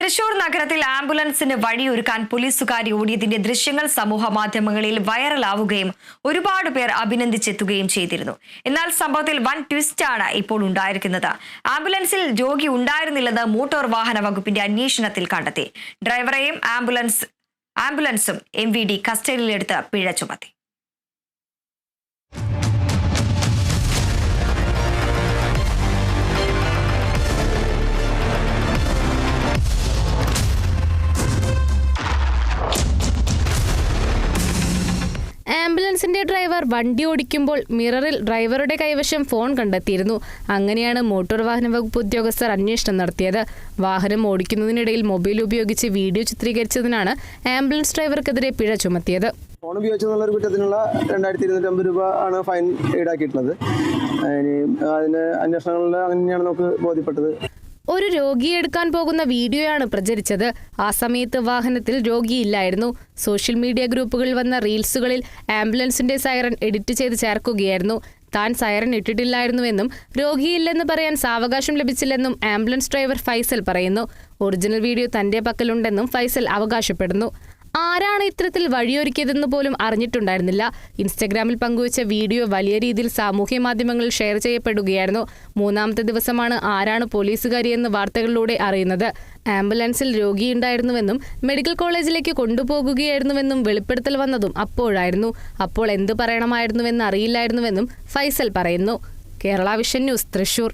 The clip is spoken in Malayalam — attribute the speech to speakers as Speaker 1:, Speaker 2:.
Speaker 1: തൃശൂർ നഗരത്തിൽ ആംബുലൻസിന് വഴിയൊരുക്കാൻ പോലീസുകാരി ഓടിയതിന്റെ ദൃശ്യങ്ങൾ സമൂഹ മാധ്യമങ്ങളിൽ വൈറലാവുകയും ഒരുപാട് പേർ അഭിനന്ദിച്ചെത്തുകയും ചെയ്തിരുന്നു. എന്നാൽ സംഭവത്തിൽ വൻ ട്വിസ്റ്റാണ് ഇപ്പോൾ ഉണ്ടായിരിക്കുന്നത്. ആംബുലൻസിൽ രോഗി ഉണ്ടായിരുന്നില്ലെന്ന് മോട്ടോർ വാഹന വകുപ്പിന്റെ അന്വേഷണത്തിൽ കണ്ടെത്തി. ഡ്രൈവറെയും ആംബുലൻസും MVD കസ്റ്റഡിയിലെടുത്ത് പിഴ ചുമത്തി.
Speaker 2: ആംബുലൻസിന്റെ ഡ്രൈവർ വണ്ടി ഓടിക്കുമ്പോൾ മിററിൽ ഡ്രൈവറുടെ കൈവശം ഫോൺ കണ്ടെത്തിയിരുന്നു. അങ്ങനെയാണ് മോട്ടോർ വാഹന വകുപ്പ് ഉദ്യോഗസ്ഥർ അന്വേഷണം നടത്തിയത്. വാഹനം ഓടിക്കുന്നതിനിടയിൽ മൊബൈൽ ഉപയോഗിച്ച് വീഡിയോ ചിത്രീകരിച്ചതിനാണ് ആംബുലൻസ് ഡ്രൈവർക്കെതിരെ പിഴ ചുമത്തിയത്.
Speaker 3: ഫോൺ ഉപയോഗിച്ചെന്നുള്ള ഒരു കുറ്റത്തിനുള്ള 2250 രൂപ ആണ് ഫൈൻ ഈടാക്കിയിട്ടുള്ളത്. അതിന് അന്വേഷണങ്ങളിൽ അങ്ങനെയാണ് നമുക്ക് ബോധ്യപ്പെട്ടത്.
Speaker 2: ഒരു രോഗിയെ എടുക്കാൻ പോകുന്ന വീഡിയോയാണ് പ്രചരിച്ചത്. ആ സമയത്ത് വാഹനത്തിൽ രോഗിയില്ലായിരുന്നു. സോഷ്യൽ മീഡിയ ഗ്രൂപ്പുകളിൽ വന്ന റീൽസുകളിൽ ആംബുലൻസിന്റെ സൈറൻ എഡിറ്റ് ചെയ്ത് ചേർക്കുകയായിരുന്നു. താൻ സൈറൻ ഇട്ടിട്ടില്ലായിരുന്നുവെന്നും രോഗിയില്ലെന്ന് പറയാൻ സാവകാശം ലഭിച്ചില്ലെന്നും ആംബുലൻസ് ഡ്രൈവർ ഫൈസൽ പറയുന്നു. ഒറിജിനൽ വീഡിയോ തന്റെ പക്കലുണ്ടെന്നും ഫൈസൽ അവകാശപ്പെടുന്നു. ആരാണ് ഇത്തരത്തിൽ വഴിയൊരുക്കിയതെന്ന് പോലും അറിഞ്ഞിട്ടുണ്ടായിരുന്നില്ല. ഇൻസ്റ്റഗ്രാമിൽ പങ്കുവച്ച വീഡിയോ വലിയ രീതിയിൽ സാമൂഹ്യ മാധ്യമങ്ങളിൽ ഷെയർ ചെയ്യപ്പെടുകയായിരുന്നു. 3ാമത്തെ ദിവസമാണ് ആരാണ് പോലീസുകാരിയെന്ന് വാർത്തകളിലൂടെ അറിയുന്നത്. ആംബുലൻസിൽ രോഗിയുണ്ടായിരുന്നുവെന്നും മെഡിക്കൽ കോളേജിലേക്ക് കൊണ്ടുപോകുകയായിരുന്നുവെന്നും വെളിപ്പെടുത്തൽ വന്നതും അപ്പോഴായിരുന്നു. അപ്പോൾ എന്ത് പറയണമായിരുന്നുവെന്ന് അറിയില്ലായിരുന്നുവെന്നും ഫൈസൽ പറയുന്നു. Kerala vision news, Thrissur.